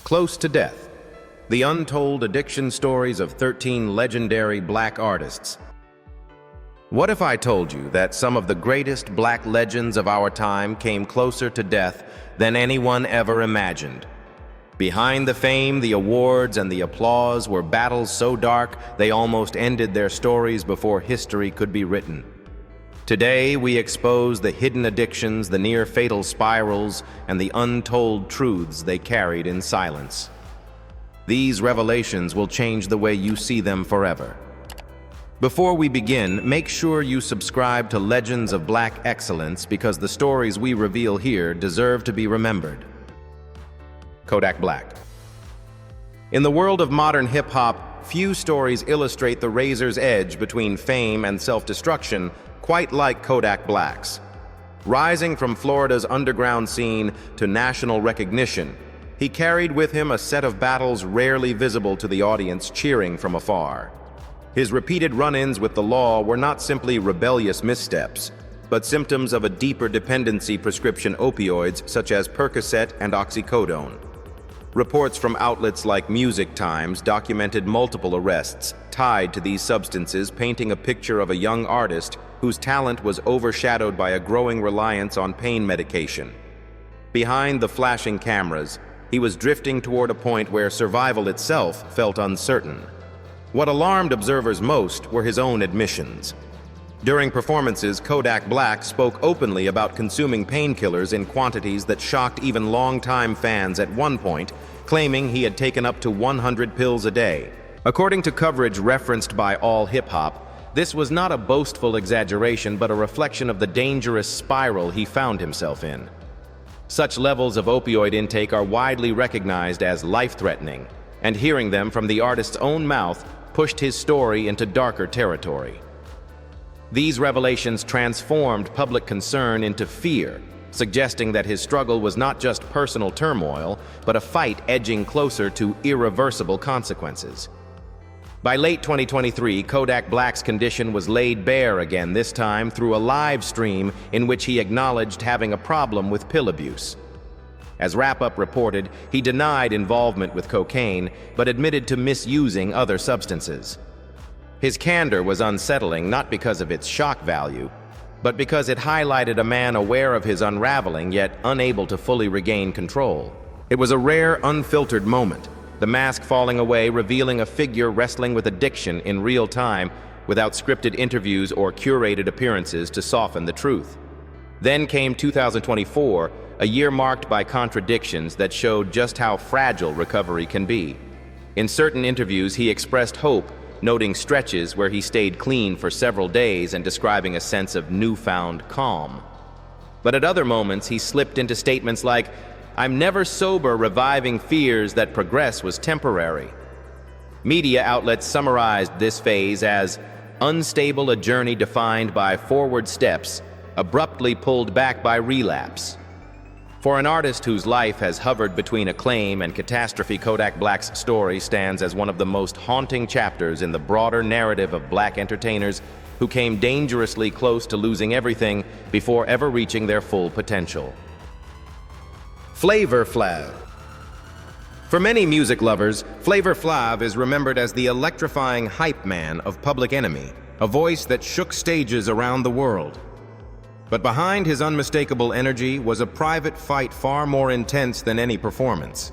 Close to Death, the untold addiction stories of 13 legendary black artists. What if I told you that some of the greatest black legends of our time came closer to death than anyone ever imagined? Behind the fame, the awards, and the applause were battles so dark they almost ended their stories before history could be written. Today, we expose the hidden addictions, the near-fatal spirals, and the untold truths they carried in silence. These revelations will change the way you see them forever. Before we begin, make sure you subscribe to Legends of Black Excellence because the stories we reveal here deserve to be remembered. Kodak Black. In the world of modern hip-hop, few stories illustrate the razor's edge between fame and self-destruction quite like Kodak Black's. Rising from Florida's underground scene to national recognition, he carried with him a set of battles rarely visible to the audience cheering from afar. His repeated run-ins with the law were not simply rebellious missteps, but symptoms of a deeper dependency prescription opioids such as Percocet and oxycodone. Reports from outlets like Music Times documented multiple arrests tied to these substances, painting a picture of a young artist whose talent was overshadowed by a growing reliance on pain medication. Behind the flashing cameras, he was drifting toward a point where survival itself felt uncertain. What alarmed observers most were his own admissions. During performances, Kodak Black spoke openly about consuming painkillers in quantities that shocked even longtime fans at one point, claiming he had taken up to 100 pills a day. According to coverage referenced by All Hip Hop, this was not a boastful exaggeration but a reflection of the dangerous spiral he found himself in. Such levels of opioid intake are widely recognized as life-threatening, and hearing them from the artist's own mouth pushed his story into darker territory. These revelations transformed public concern into fear, suggesting that his struggle was not just personal turmoil, but a fight edging closer to irreversible consequences. By late 2023, Kodak Black's condition was laid bare again, this time through a live stream in which he acknowledged having a problem with pill abuse. As Wrap Up reported, he denied involvement with cocaine, but admitted to misusing other substances. His candor was unsettling not because of its shock value, but because it highlighted a man aware of his unraveling yet unable to fully regain control. It was a rare, unfiltered moment, the mask falling away, revealing a figure wrestling with addiction in real time without scripted interviews or curated appearances to soften the truth. Then came 2024, a year marked by contradictions that showed just how fragile recovery can be. In certain interviews, he expressed hope, noting stretches where he stayed clean for several days and describing a sense of newfound calm. But at other moments, he slipped into statements like, "I'm never sober, reviving fears that progress was temporary." Media outlets summarized this phase as unstable, a journey defined by forward steps, abruptly pulled back by relapse. For an artist whose life has hovered between acclaim and catastrophe, Kodak Black's story stands as one of the most haunting chapters in the broader narrative of black entertainers who came dangerously close to losing everything before ever reaching their full potential. Flavor Flav. For many music lovers, Flavor Flav is remembered as the electrifying hype man of Public Enemy, a voice that shook stages around the world. But behind his unmistakable energy was a private fight far more intense than any performance.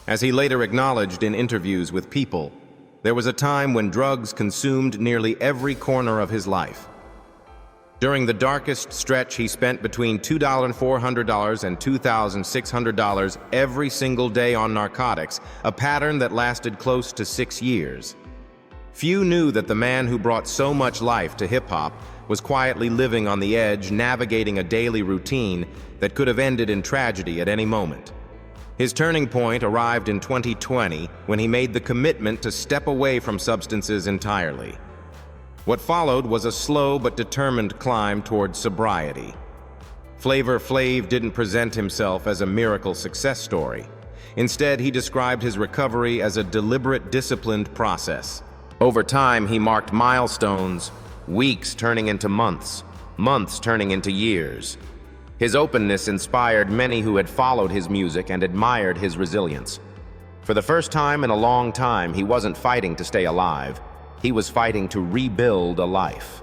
As he later acknowledged in interviews with People, there was a time when drugs consumed nearly every corner of his life. During the darkest stretch, he spent between $2,400 and $2,600 every single day on narcotics, a pattern that lasted close to 6 years. Few knew that the man who brought so much life to hip-hop was quietly living on the edge, navigating a daily routine that could have ended in tragedy at any moment. His turning point arrived in 2020 when he made the commitment to step away from substances entirely. What followed was a slow but determined climb towards sobriety. Flavor Flav didn't present himself as a miracle success story. Instead, he described his recovery as a deliberate, disciplined process. Over time, he marked milestones, weeks turning into months, months turning into years. His openness inspired many who had followed his music and admired his resilience. For the first time in a long time, he wasn't fighting to stay alive. He was fighting to rebuild a life.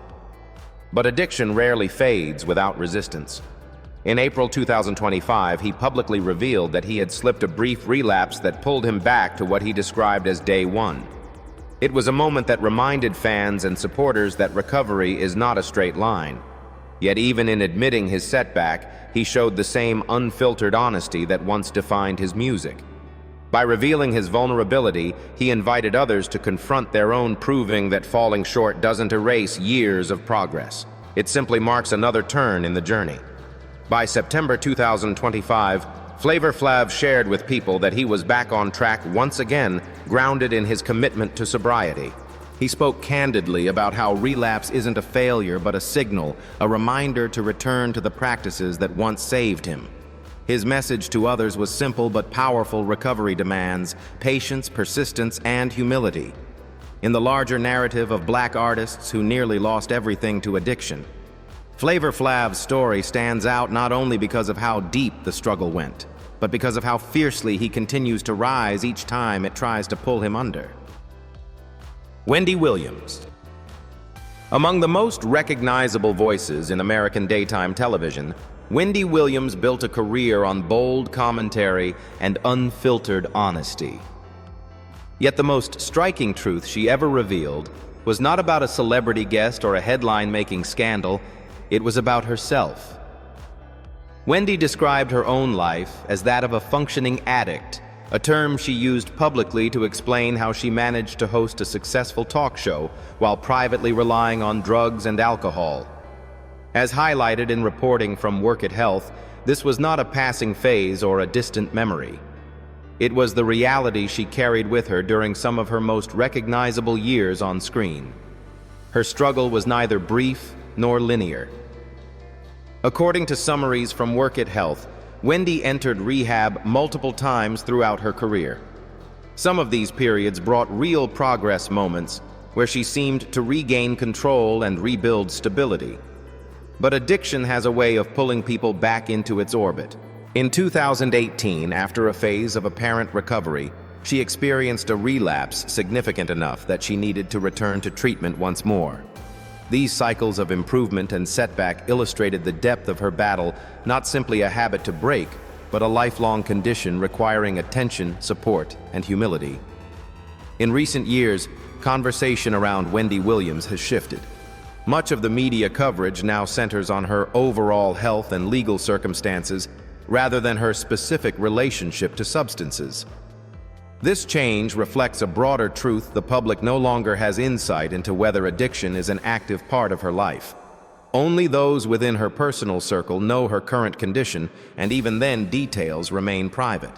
But addiction rarely fades without resistance. In April 2025, he publicly revealed that he had slipped a brief relapse that pulled him back to what he described as day one. It was a moment that reminded fans and supporters that recovery is not a straight line. Yet even in admitting his setback, he showed the same unfiltered honesty that once defined his music. By revealing his vulnerability, he invited others to confront their own, proving that falling short doesn't erase years of progress. It simply marks another turn in the journey. By September 2025, Flavor Flav shared with people that he was back on track once again, grounded in his commitment to sobriety. He spoke candidly about how relapse isn't a failure but a signal, a reminder to return to the practices that once saved him. His message to others was simple but powerful: recovery demands patience, persistence, and humility. In the larger narrative of Black artists who nearly lost everything to addiction, Flavor Flav's story stands out not only because of how deep the struggle went, but because of how fiercely he continues to rise each time it tries to pull him under. Wendy Williams. Among the most recognizable voices in American daytime television, Wendy Williams built a career on bold commentary and unfiltered honesty. Yet the most striking truth she ever revealed was not about a celebrity guest or a headline-making scandal. It was about herself. Wendy described her own life as that of a functioning addict, a term she used publicly to explain how she managed to host a successful talk show while privately relying on drugs and alcohol. As highlighted in reporting from Work It Health, this was not a passing phase or a distant memory. It was the reality she carried with her during some of her most recognizable years on screen. Her struggle was neither brief nor linear. According to summaries from Work It Health, Wendy entered rehab multiple times throughout her career. Some of these periods brought real progress moments where she seemed to regain control and rebuild stability. But addiction has a way of pulling people back into its orbit. In 2018, after a phase of apparent recovery, she experienced a relapse significant enough that she needed to return to treatment once more. These cycles of improvement and setback illustrated the depth of her battle, not simply a habit to break, but a lifelong condition requiring attention, support, and humility. In recent years, conversation around Wendy Williams has shifted. Much of the media coverage now centers on her overall health and legal circumstances rather than her specific relationship to substances. This change reflects a broader truth: the public no longer has insight into whether addiction is an active part of her life. Only those within her personal circle know her current condition, and even then details remain private.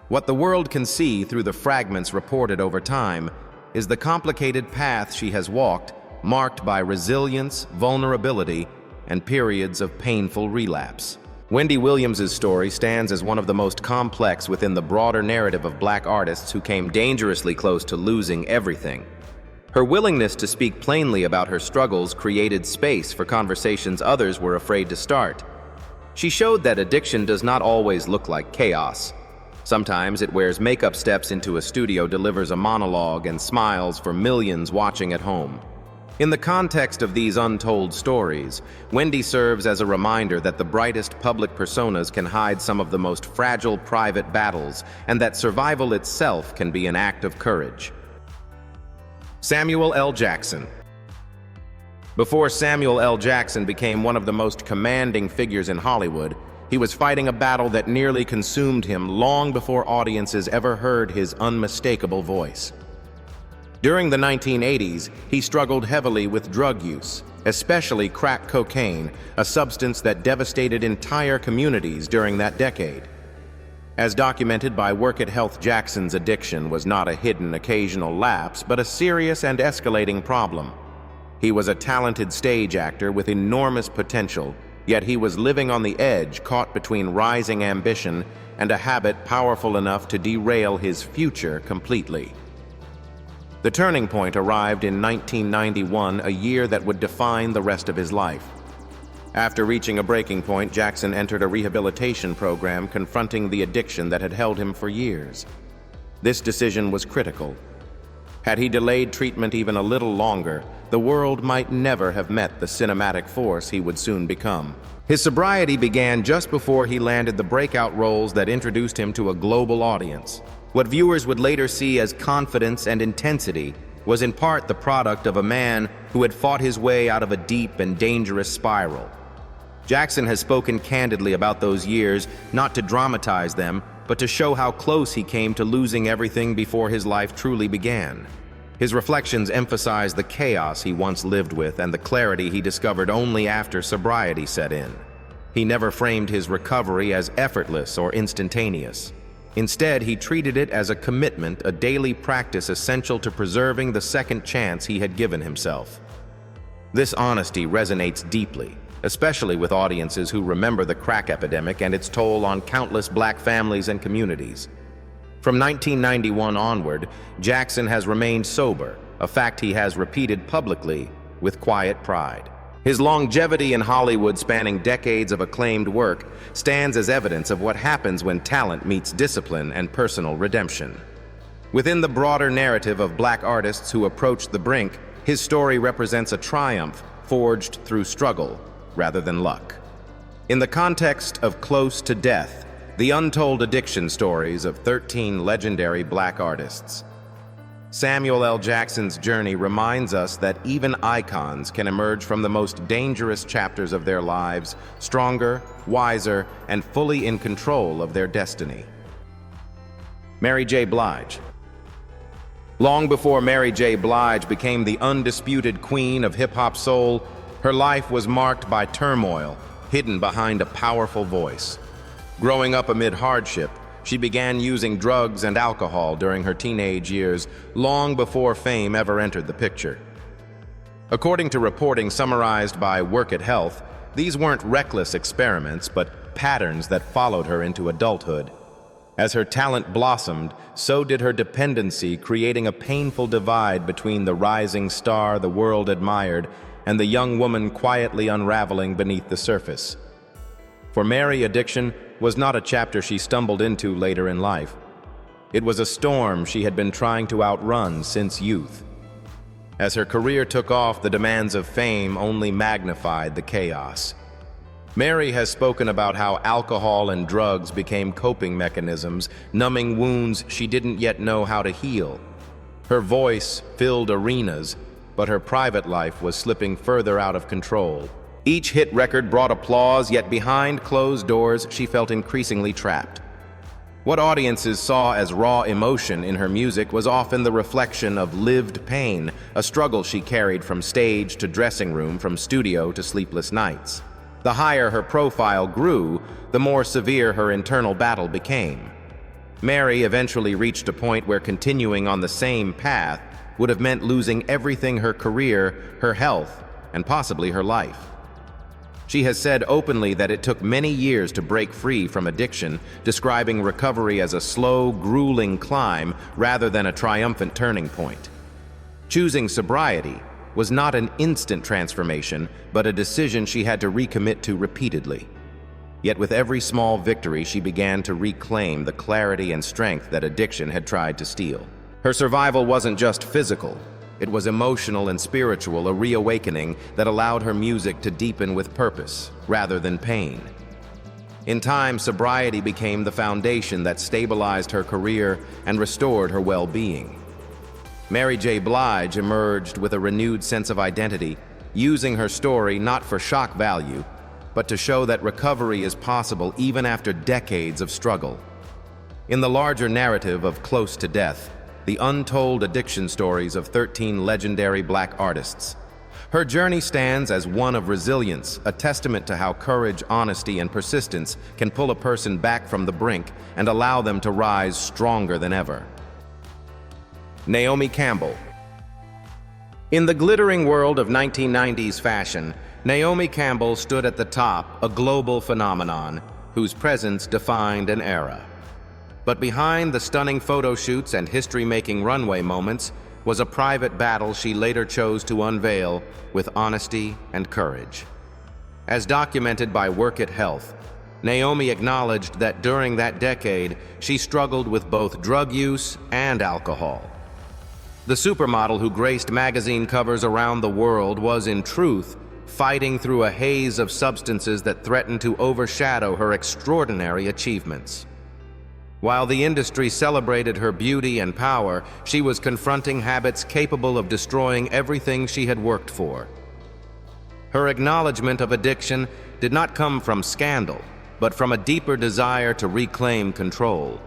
What the world can see through the fragments reported over time is the complicated path she has walked, marked by resilience, vulnerability, and periods of painful relapse. Wendy Williams' story stands as one of the most complex within the broader narrative of Black artists who came dangerously close to losing everything. Her willingness to speak plainly about her struggles created space for conversations others were afraid to start. She showed that addiction does not always look like chaos. Sometimes it wears makeup, steps into a studio, delivers a monologue, and smiles for millions watching at home. In the context of these untold stories, Wendy serves as a reminder that the brightest public personas can hide some of the most fragile private battles, and that survival itself can be an act of courage. Samuel L. Jackson. Before Samuel L. Jackson became one of the most commanding figures in Hollywood, he was fighting a battle that nearly consumed him long before audiences ever heard his unmistakable voice. During the 1980s, he struggled heavily with drug use, especially crack cocaine, a substance that devastated entire communities during that decade. As documented by Work It Health, Jackson's addiction was not a hidden occasional lapse, but a serious and escalating problem. He was a talented stage actor with enormous potential, yet he was living on the edge, caught between rising ambition and a habit powerful enough to derail his future completely. The turning point arrived in 1991, a year that would define the rest of his life. After reaching a breaking point, Jackson entered a rehabilitation program, confronting the addiction that had held him for years. This decision was critical. Had he delayed treatment even a little longer, the world might never have met the cinematic force he would soon become. His sobriety began just before he landed the breakout roles that introduced him to a global audience. What viewers would later see as confidence and intensity was in part the product of a man who had fought his way out of a deep and dangerous spiral. Jackson has spoken candidly about those years, not to dramatize them, but to show how close he came to losing everything before his life truly began. His reflections emphasize the chaos he once lived with and the clarity he discovered only after sobriety set in. He never framed his recovery as effortless or instantaneous. Instead, he treated it as a commitment, a daily practice essential to preserving the second chance he had given himself. This honesty resonates deeply, especially with audiences who remember the crack epidemic and its toll on countless black families and communities. From 1991 onward, Jackson has remained sober, a fact he has repeated publicly with quiet pride. His longevity in Hollywood, spanning decades of acclaimed work, stands as evidence of what happens when talent meets discipline and personal redemption. Within the broader narrative of black artists who approached the brink, his story represents a triumph forged through struggle rather than luck. In the context of Close to Death, the untold addiction stories of 13 legendary black artists, Samuel L. Jackson's journey reminds us that even icons can emerge from the most dangerous chapters of their lives, stronger, wiser, and fully in control of their destiny. Mary J. Blige. Long before Mary J. Blige became the undisputed queen of hip-hop soul, her life was marked by turmoil, hidden behind a powerful voice. Growing up amid hardship, she began using drugs and alcohol during her teenage years, long before fame ever entered the picture. According to reporting summarized by Work It Health, these weren't reckless experiments, but patterns that followed her into adulthood. As her talent blossomed, so did her dependency, creating a painful divide between the rising star the world admired and the young woman quietly unraveling beneath the surface. For Mary, addiction was not a chapter she stumbled into later in life. It was a storm she had been trying to outrun since youth. As her career took off, the demands of fame only magnified the chaos. Mary has spoken about how alcohol and drugs became coping mechanisms, numbing wounds she didn't yet know how to heal. Her voice filled arenas, but her private life was slipping further out of control. Each hit record brought applause, yet behind closed doors, she felt increasingly trapped. What audiences saw as raw emotion in her music was often the reflection of lived pain, a struggle she carried from stage to dressing room, from studio to sleepless nights. The higher her profile grew, the more severe her internal battle became. Mary eventually reached a point where continuing on the same path would have meant losing everything: her career, her health, and possibly her life. She has said openly that it took many years to break free from addiction, describing recovery as a slow, grueling climb rather than a triumphant turning point. Choosing sobriety was not an instant transformation, but a decision she had to recommit to repeatedly. Yet with every small victory, she began to reclaim the clarity and strength that addiction had tried to steal. Her survival wasn't just physical. It was emotional and spiritual, a reawakening that allowed her music to deepen with purpose rather than pain. In time, sobriety became the foundation that stabilized her career and restored her well-being. Mary J. Blige emerged with a renewed sense of identity, using her story not for shock value, but to show that recovery is possible even after decades of struggle. In the larger narrative of Close to Death, the untold addiction stories of 13 legendary black artists, her journey stands as one of resilience, a testament to how courage, honesty, and persistence can pull a person back from the brink and allow them to rise stronger than ever. Naomi Campbell. In the glittering world of 1990s fashion, Naomi Campbell stood at the top, a global phenomenon whose presence defined an era. But behind the stunning photo shoots and history-making runway moments was a private battle she later chose to unveil with honesty and courage. As documented by Work It Health, Naomi acknowledged that during that decade, she struggled with both drug use and alcohol. The supermodel who graced magazine covers around the world was, in truth, fighting through a haze of substances that threatened to overshadow her extraordinary achievements. While the industry celebrated her beauty and power, she was confronting habits capable of destroying everything she had worked for. Her acknowledgement of addiction did not come from scandal, but from a deeper desire to reclaim control.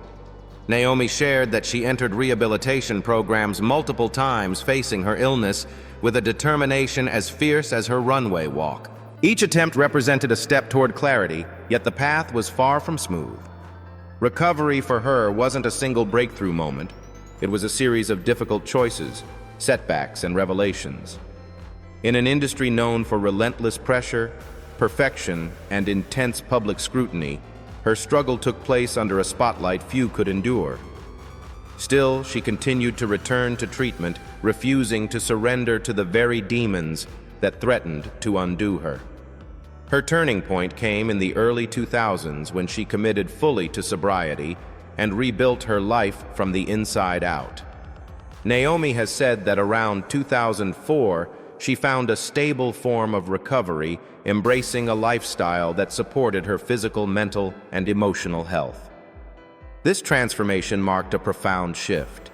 Naomi shared that she entered rehabilitation programs multiple times facing her illness with a determination as fierce as her runway walk. Each attempt represented a step toward clarity, yet the path was far from smooth. Recovery for her wasn't a single breakthrough moment. It was a series of difficult choices, setbacks, and revelations. In an industry known for relentless pressure, perfection, and intense public scrutiny, her struggle took place under a spotlight few could endure. Still, she continued to return to treatment, refusing to surrender to the very demons that threatened to undo her. Her turning point came in the early 2000s when she committed fully to sobriety and rebuilt her life from the inside out. Naomi has said that around 2004, she found a stable form of recovery, embracing a lifestyle that supported her physical, mental, and emotional health. This transformation marked a profound shift.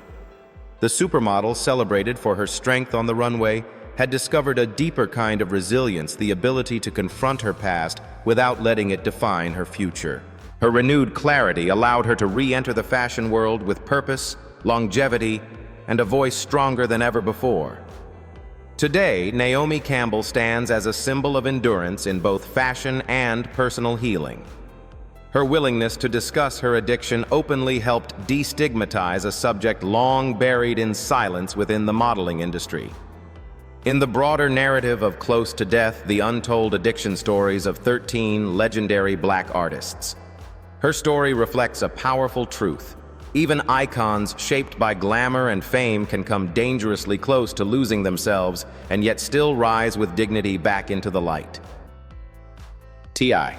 The supermodel, celebrated for her strength on the runway, had discovered a deeper kind of resilience, the ability to confront her past without letting it define her future. Her renewed clarity allowed her to re-enter the fashion world with purpose, longevity, and a voice stronger than ever before. Today, Naomi Campbell stands as a symbol of endurance in both fashion and personal healing. Her willingness to discuss her addiction openly helped destigmatize a subject long buried in silence within the modeling industry. In the broader narrative of Close to Death, the untold addiction stories of 13 legendary Black artists, her story reflects a powerful truth. Even icons shaped by glamour and fame can come dangerously close to losing themselves and yet still rise with dignity back into the light. T.I.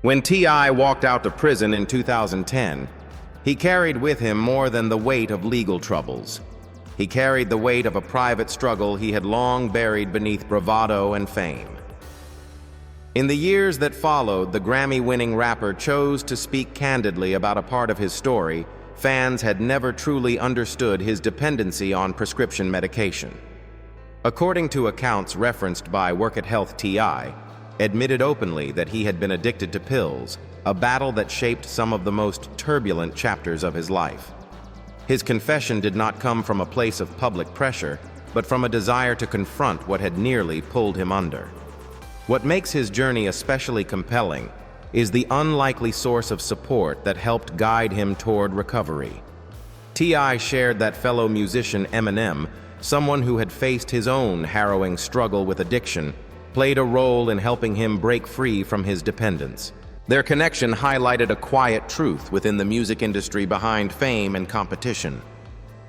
When T.I. walked out of prison in 2010, he carried with him more than the weight of legal troubles. He carried the weight of a private struggle he had long buried beneath bravado and fame. In the years that followed, the Grammy-winning rapper chose to speak candidly about a part of his story fans had never truly understood: his dependency on prescription medication. According to accounts referenced by Work It Health, T.I. admitted openly that he had been addicted to pills, a battle that shaped some of the most turbulent chapters of his life. His confession did not come from a place of public pressure, but from a desire to confront what had nearly pulled him under. What makes his journey especially compelling is the unlikely source of support that helped guide him toward recovery. T.I. shared that fellow musician Eminem, someone who had faced his own harrowing struggle with addiction, played a role in helping him break free from his dependence. Their connection highlighted a quiet truth within the music industry behind fame and competition.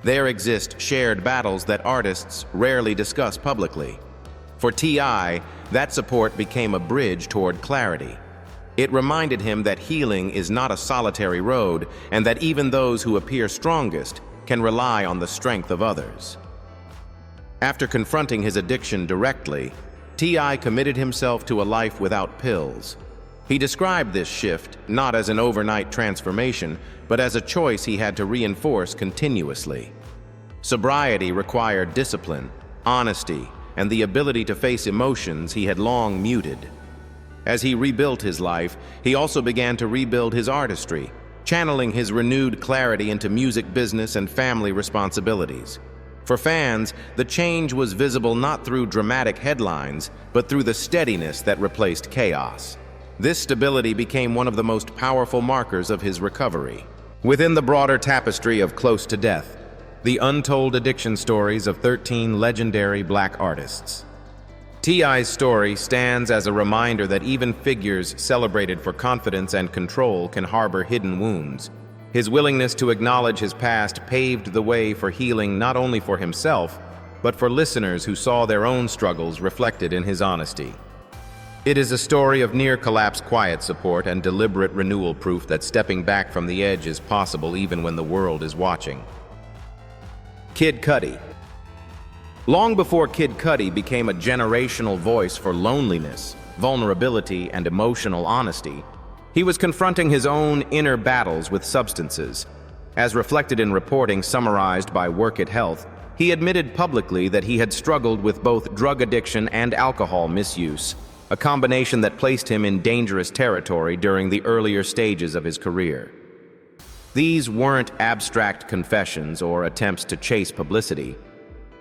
There exist shared battles that artists rarely discuss publicly. For T.I., that support became a bridge toward clarity. It reminded him that healing is not a solitary road, and that even those who appear strongest can rely on the strength of others. After confronting his addiction directly, T.I. committed himself to a life without pills. He described this shift not as an overnight transformation, but as a choice he had to reinforce continuously. Sobriety required discipline, honesty, and the ability to face emotions he had long muted. As he rebuilt his life, he also began to rebuild his artistry, channeling his renewed clarity into music business and family responsibilities. For fans, the change was visible not through dramatic headlines, but through the steadiness that replaced chaos. This stability became one of the most powerful markers of his recovery. Within the broader tapestry of Close to Death, the untold addiction stories of 13 legendary Black artists, T.I.'s story stands as a reminder that even figures celebrated for confidence and control can harbor hidden wounds. His willingness to acknowledge his past paved the way for healing not only for himself, but for listeners who saw their own struggles reflected in his honesty. It is a story of near-collapse quiet support and deliberate renewal, proof that stepping back from the edge is possible even when the world is watching. Kid Cudi. Long before Kid Cudi became a generational voice for loneliness, vulnerability, and emotional honesty, he was confronting his own inner battles with substances. As reflected in reporting summarized by Work It Health, he admitted publicly that he had struggled with both drug addiction and alcohol misuse, a combination that placed him in dangerous territory during the earlier stages of his career. These weren't abstract confessions or attempts to chase publicity.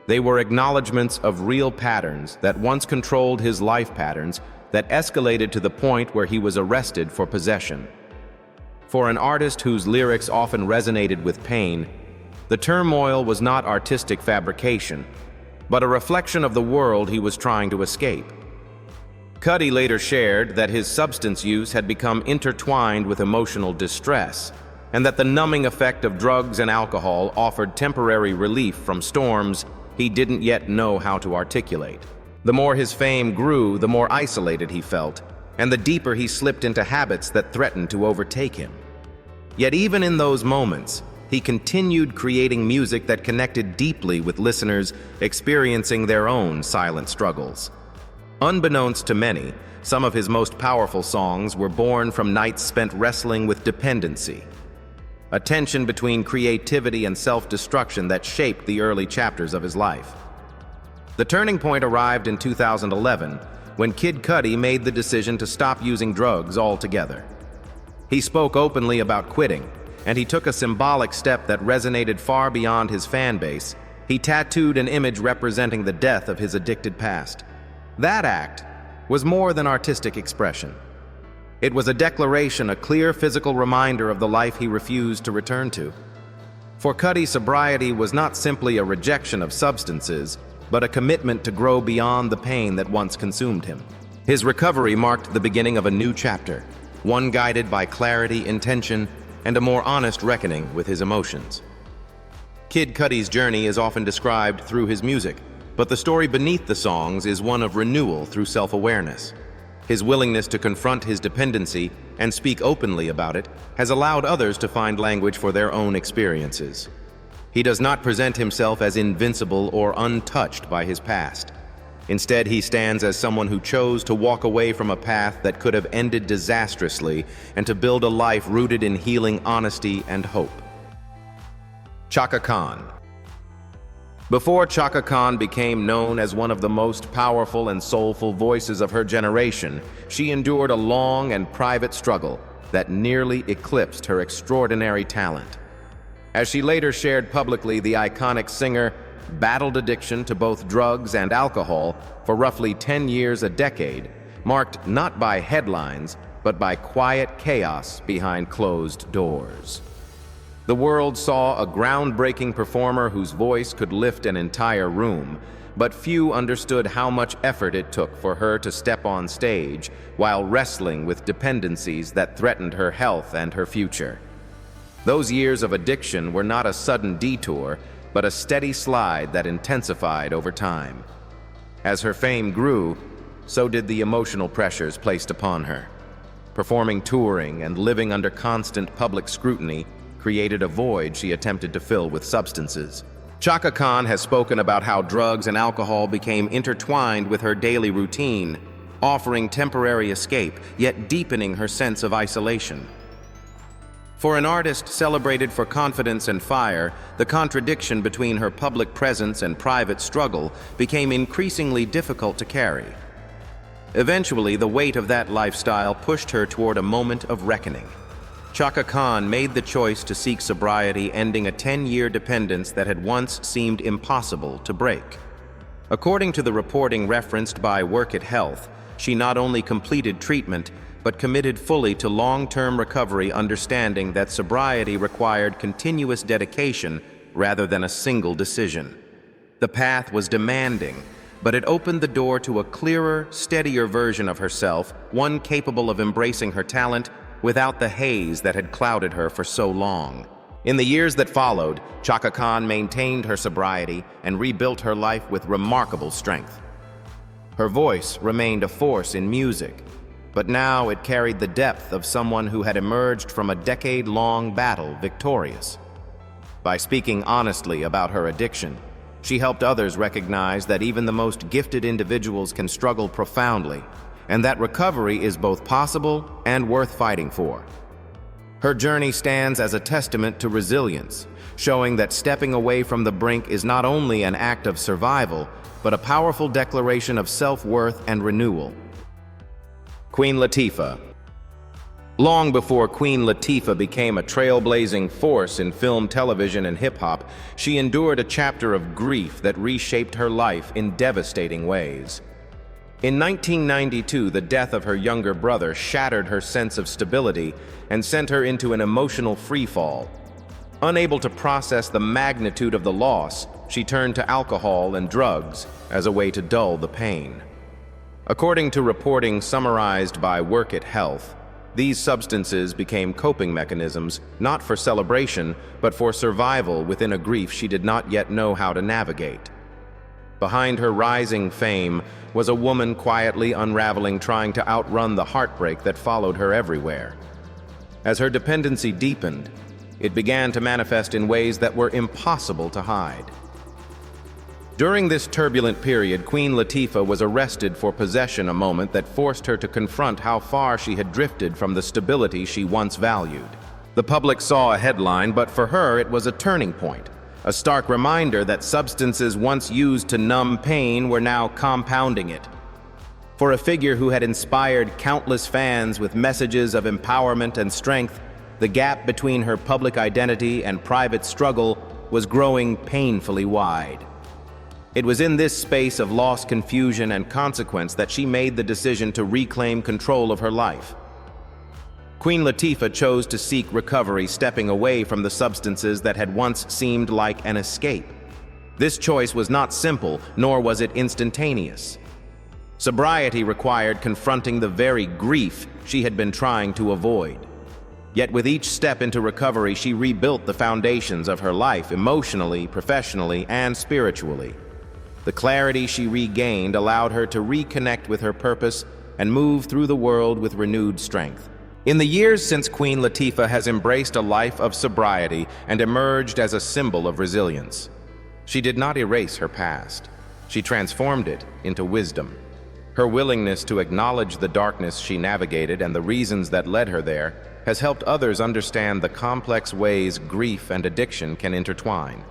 They were acknowledgments of real patterns that once controlled his life patterns that escalated to the point where he was arrested for possession. For an artist whose lyrics often resonated with pain, the turmoil was not artistic fabrication, but a reflection of the world he was trying to escape. Cudi later shared that his substance use had become intertwined with emotional distress, and that the numbing effect of drugs and alcohol offered temporary relief from storms he didn't yet know how to articulate. The more his fame grew, the more isolated he felt, and the deeper he slipped into habits that threatened to overtake him. Yet even in those moments, he continued creating music that connected deeply with listeners experiencing their own silent struggles. Unbeknownst to many, some of his most powerful songs were born from nights spent wrestling with dependency, a tension between creativity and self-destruction that shaped the early chapters of his life. The turning point arrived in 2011, when Kid Cudi made the decision to stop using drugs altogether. He spoke openly about quitting, and he took a symbolic step that resonated far beyond his fan base. He tattooed an image representing the death of his addicted past. That act was more than artistic expression. It was a declaration, a clear physical reminder of the life he refused to return to. For Cudi, sobriety was not simply a rejection of substances, but a commitment to grow beyond the pain that once consumed him. His recovery marked the beginning of a new chapter, one guided by clarity, intention, and a more honest reckoning with his emotions. Kid Cudi's journey is often described through his music, but the story beneath the songs is one of renewal through self-awareness. His willingness to confront his dependency and speak openly about it has allowed others to find language for their own experiences. He does not present himself as invincible or untouched by his past. Instead, he stands as someone who chose to walk away from a path that could have ended disastrously and to build a life rooted in healing, honesty, and hope. Chaka Khan. Before Chaka Khan became known as one of the most powerful and soulful voices of her generation, she endured a long and private struggle that nearly eclipsed her extraordinary talent. As she later shared publicly, the iconic singer battled addiction to both drugs and alcohol for roughly 10 years, a decade, marked not by headlines, but by quiet chaos behind closed doors. The world saw a groundbreaking performer whose voice could lift an entire room, but few understood how much effort it took for her to step on stage while wrestling with dependencies that threatened her health and her future. Those years of addiction were not a sudden detour, but a steady slide that intensified over time. As her fame grew, so did the emotional pressures placed upon her. Performing, touring, and living under constant public scrutiny created a void she attempted to fill with substances. Chaka Khan has spoken about how drugs and alcohol became intertwined with her daily routine, offering temporary escape, yet deepening her sense of isolation. For an artist celebrated for confidence and fire, the contradiction between her public presence and private struggle became increasingly difficult to carry. Eventually, the weight of that lifestyle pushed her toward a moment of reckoning. Chaka Khan made the choice to seek sobriety, ending a 10-year dependence that had once seemed impossible to break. According to the reporting referenced by Work It Health, she not only completed treatment, but committed fully to long-term recovery, understanding that sobriety required continuous dedication rather than a single decision. The path was demanding, but it opened the door to a clearer, steadier version of herself, one capable of embracing her talent without the haze that had clouded her for so long. In the years that followed, Chaka Khan maintained her sobriety and rebuilt her life with remarkable strength. Her voice remained a force in music, but now it carried the depth of someone who had emerged from a decade-long battle victorious. By speaking honestly about her addiction, she helped others recognize that even the most gifted individuals can struggle profoundly, and that recovery is both possible and worth fighting for. Her journey stands as a testament to resilience, showing that stepping away from the brink is not only an act of survival, but a powerful declaration of self-worth and renewal. Queen Latifah. Long before Queen Latifah became a trailblazing force in film, television, and hip-hop, she endured a chapter of grief that reshaped her life in devastating ways. In 1992, the death of her younger brother shattered her sense of stability and sent her into an emotional freefall. Unable to process the magnitude of the loss, she turned to alcohol and drugs as a way to dull the pain. According to reporting summarized by Work It Health, these substances became coping mechanisms not for celebration, but for survival within a grief she did not yet know how to navigate. Behind her rising fame was a woman quietly unraveling, trying to outrun the heartbreak that followed her everywhere. As her dependency deepened, it began to manifest in ways that were impossible to hide. During this turbulent period, Queen Latifah was arrested for possession, a moment that forced her to confront how far she had drifted from the stability she once valued. The public saw a headline, but for her it was a turning point, a stark reminder that substances once used to numb pain were now compounding it. For a figure who had inspired countless fans with messages of empowerment and strength, the gap between her public identity and private struggle was growing painfully wide. It was in this space of loss, confusion, and consequence that she made the decision to reclaim control of her life. Queen Latifah chose to seek recovery, stepping away from the substances that had once seemed like an escape. This choice was not simple, nor was it instantaneous. Sobriety required confronting the very grief she had been trying to avoid. Yet with each step into recovery, she rebuilt the foundations of her life emotionally, professionally, and spiritually. The clarity she regained allowed her to reconnect with her purpose and move through the world with renewed strength. In the years since, Queen Latifah has embraced a life of sobriety and emerged as a symbol of resilience. She did not erase her past. She transformed it into wisdom. Her willingness to acknowledge the darkness she navigated and the reasons that led her there has helped others understand the complex ways grief and addiction can intertwine.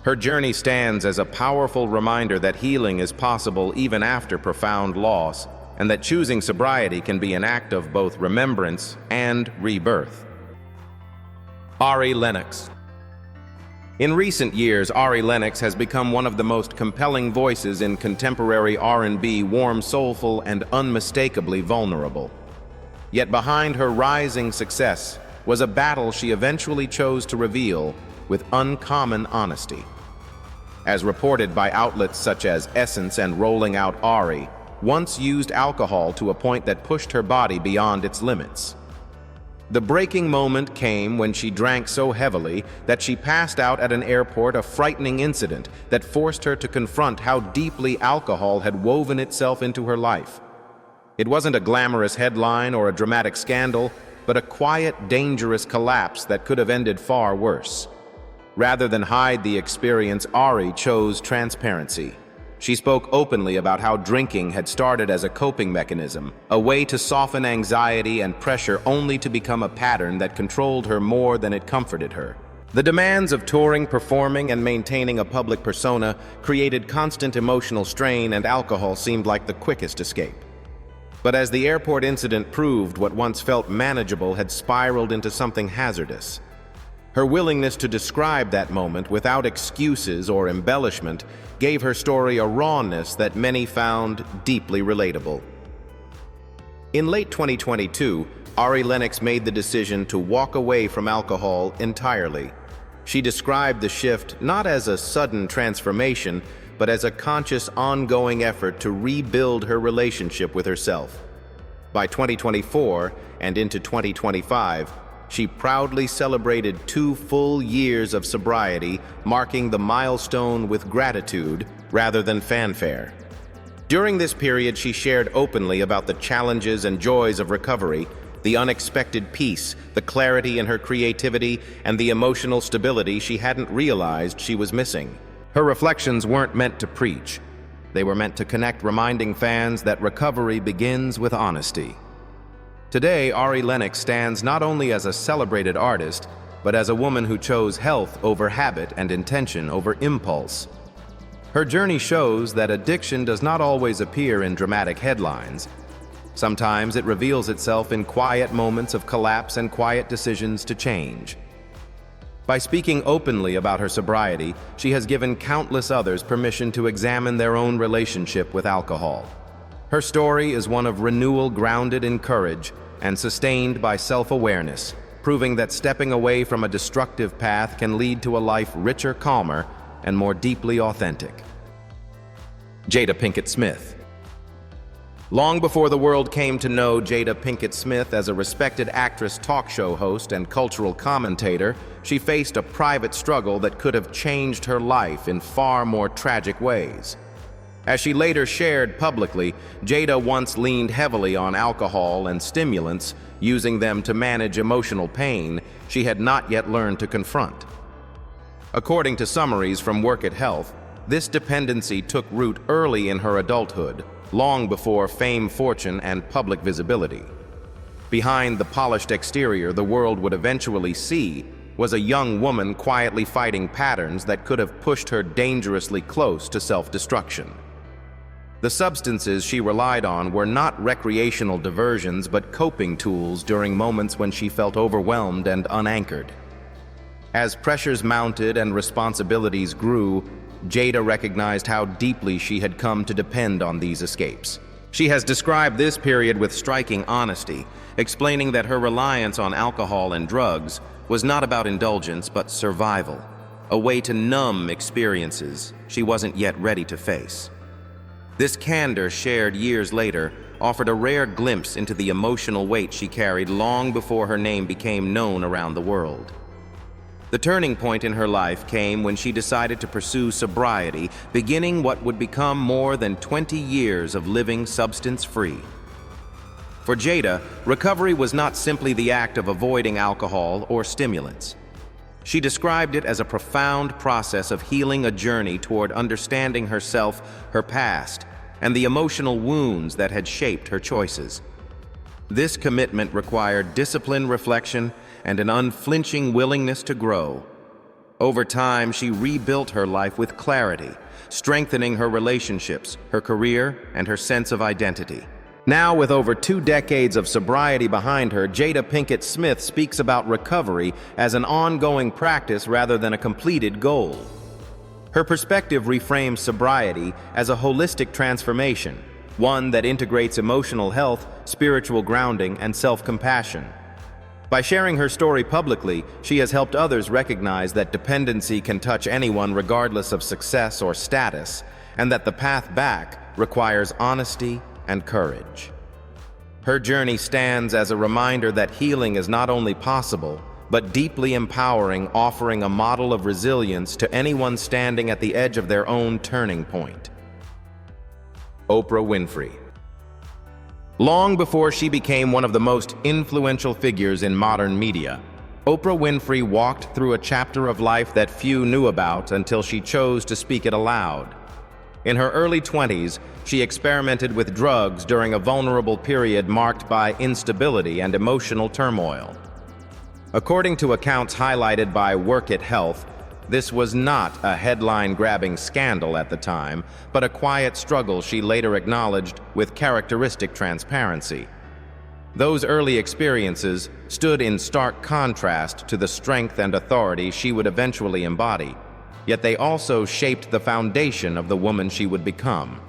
Her journey stands as a powerful reminder that healing is possible even after profound loss, and that choosing sobriety can be an act of both remembrance and rebirth. Ari Lennox. In recent years, Ari Lennox has become one of the most compelling voices in contemporary R&B, warm, soulful, and unmistakably vulnerable. Yet behind her rising success was a battle she eventually chose to reveal with uncommon honesty. As reported by outlets such as Essence and Rolling Out, Ari once used alcohol to a point that pushed her body beyond its limits. The breaking moment came when she drank so heavily that she passed out at an airport, a frightening incident that forced her to confront how deeply alcohol had woven itself into her life. It wasn't a glamorous headline or a dramatic scandal, but a quiet, dangerous collapse that could have ended far worse. Rather than hide the experience, Ari chose transparency. She spoke openly about how drinking had started as a coping mechanism, a way to soften anxiety and pressure, only to become a pattern that controlled her more than it comforted her. The demands of touring, performing, and maintaining a public persona created constant emotional strain, and alcohol seemed like the quickest escape. But as the airport incident proved, what once felt manageable had spiraled into something hazardous. Her willingness to describe that moment without excuses or embellishment gave her story a rawness that many found deeply relatable. In late 2022, Ari Lennox made the decision to walk away from alcohol entirely. She described the shift not as a sudden transformation, but as a conscious, ongoing effort to rebuild her relationship with herself. By 2024 and into 2025, she proudly celebrated 2 full years of sobriety, marking the milestone with gratitude rather than fanfare. During this period, she shared openly about the challenges and joys of recovery, the unexpected peace, the clarity in her creativity, and the emotional stability she hadn't realized she was missing. Her reflections weren't meant to preach. They were meant to connect, reminding fans that recovery begins with honesty. Today, Ari Lennox stands not only as a celebrated artist, but as a woman who chose health over habit and intention over impulse. Her journey shows that addiction does not always appear in dramatic headlines. Sometimes it reveals itself in quiet moments of collapse and quiet decisions to change. By speaking openly about her sobriety, she has given countless others permission to examine their own relationship with alcohol. Her story is one of renewal grounded in courage and sustained by self-awareness, proving that stepping away from a destructive path can lead to a life richer, calmer, and more deeply authentic. Jada Pinkett Smith. Long before the world came to know Jada Pinkett Smith as a respected actress, talk show host, and cultural commentator, she faced a private struggle that could have changed her life in far more tragic ways. As she later shared publicly, Jada once leaned heavily on alcohol and stimulants, using them to manage emotional pain she had not yet learned to confront. According to summaries from Work It Health, this dependency took root early in her adulthood, long before fame, fortune, and public visibility. Behind the polished exterior the world would eventually see was a young woman quietly fighting patterns that could have pushed her dangerously close to self-destruction. The substances she relied on were not recreational diversions but coping tools during moments when she felt overwhelmed and unanchored. As pressures mounted and responsibilities grew, Jada recognized how deeply she had come to depend on these escapes. She has described this period with striking honesty, explaining that her reliance on alcohol and drugs was not about indulgence but survival, a way to numb experiences she wasn't yet ready to face. This candor, shared years later, offered a rare glimpse into the emotional weight she carried long before her name became known around the world. The turning point in her life came when she decided to pursue sobriety, beginning what would become more than 20 years of living substance-free. For Jada, recovery was not simply the act of avoiding alcohol or stimulants. She described it as a profound process of healing, a journey toward understanding herself, her past, and the emotional wounds that had shaped her choices. This commitment required discipline, reflection, and an unflinching willingness to grow. Over time, she rebuilt her life with clarity, strengthening her relationships, her career, and her sense of identity. Now, with over 2 decades of sobriety behind her, Jada Pinkett Smith speaks about recovery as an ongoing practice rather than a completed goal. Her perspective reframes sobriety as a holistic transformation, one that integrates emotional health, spiritual grounding, and self-compassion. By sharing her story publicly, she has helped others recognize that dependency can touch anyone regardless of success or status, and that the path back requires honesty and courage. Her journey stands as a reminder that healing is not only possible, but deeply empowering, offering a model of resilience to anyone standing at the edge of their own turning point. Oprah Winfrey. Long before she became one of the most influential figures in modern media, Oprah Winfrey walked through a chapter of life that few knew about until she chose to speak it aloud. In her early 20s, she experimented with drugs during a vulnerable period marked by instability and emotional turmoil. According to accounts highlighted by Work It Health, this was not a headline-grabbing scandal at the time, but a quiet struggle she later acknowledged with characteristic transparency. Those early experiences stood in stark contrast to the strength and authority she would eventually embody, yet they also shaped the foundation of the woman she would become.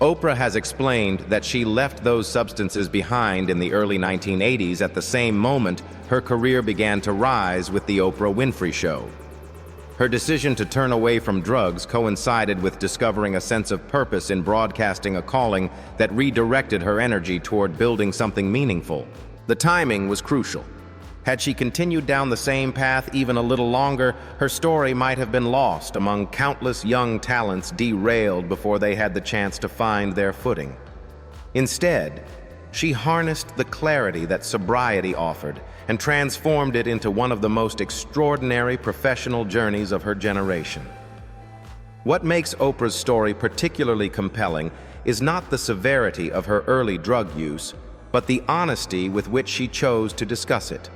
Oprah has explained that she left those substances behind in the early 1980s at the same moment her career began to rise with The Oprah Winfrey Show. Her decision to turn away from drugs coincided with discovering a sense of purpose in broadcasting, a calling that redirected her energy toward building something meaningful. The timing was crucial. Had she continued down the same path even a little longer, her story might have been lost among countless young talents derailed before they had the chance to find their footing. Instead, she harnessed the clarity that sobriety offered and transformed it into one of the most extraordinary professional journeys of her generation. What makes Oprah's story particularly compelling is not the severity of her early drug use, but the honesty with which she chose to discuss it.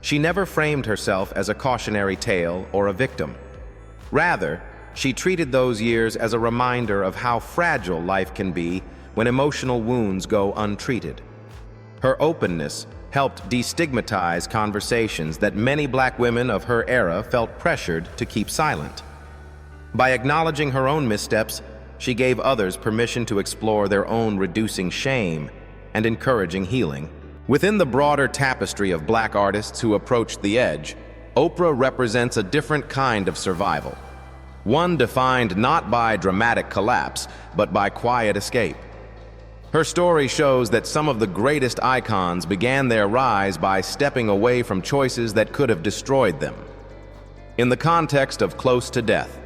She never framed herself as a cautionary tale or a victim. Rather, she treated those years as a reminder of how fragile life can be when emotional wounds go untreated. Her openness helped destigmatize conversations that many Black women of her era felt pressured to keep silent. By acknowledging her own missteps, she gave others permission to explore their own, reducing shame and encouraging healing. Within the broader tapestry of Black artists who approached the edge, Oprah represents a different kind of survival. One defined not by dramatic collapse, but by quiet escape. Her story shows that some of the greatest icons began their rise by stepping away from choices that could have destroyed them. In the context of Close to Death,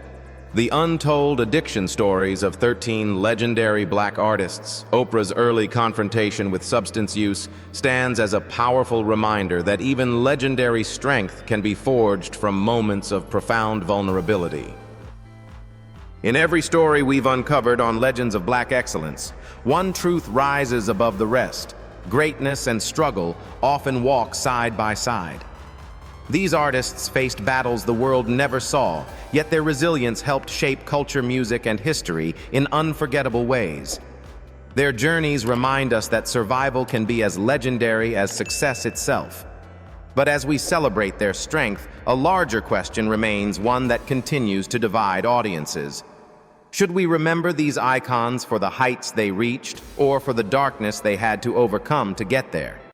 the untold addiction stories of 13 legendary Black artists, Oprah's early confrontation with substance use stands as a powerful reminder that even legendary strength can be forged from moments of profound vulnerability. In every story we've uncovered on Legends of Black Excellence, one truth rises above the rest: greatness and struggle often walk side by side. These artists faced battles the world never saw, yet their resilience helped shape culture, music, and history in unforgettable ways. Their journeys remind us that survival can be as legendary as success itself. But as we celebrate their strength, a larger question remains, one that continues to divide audiences. Should we remember these icons for the heights they reached, or for the darkness they had to overcome to get there?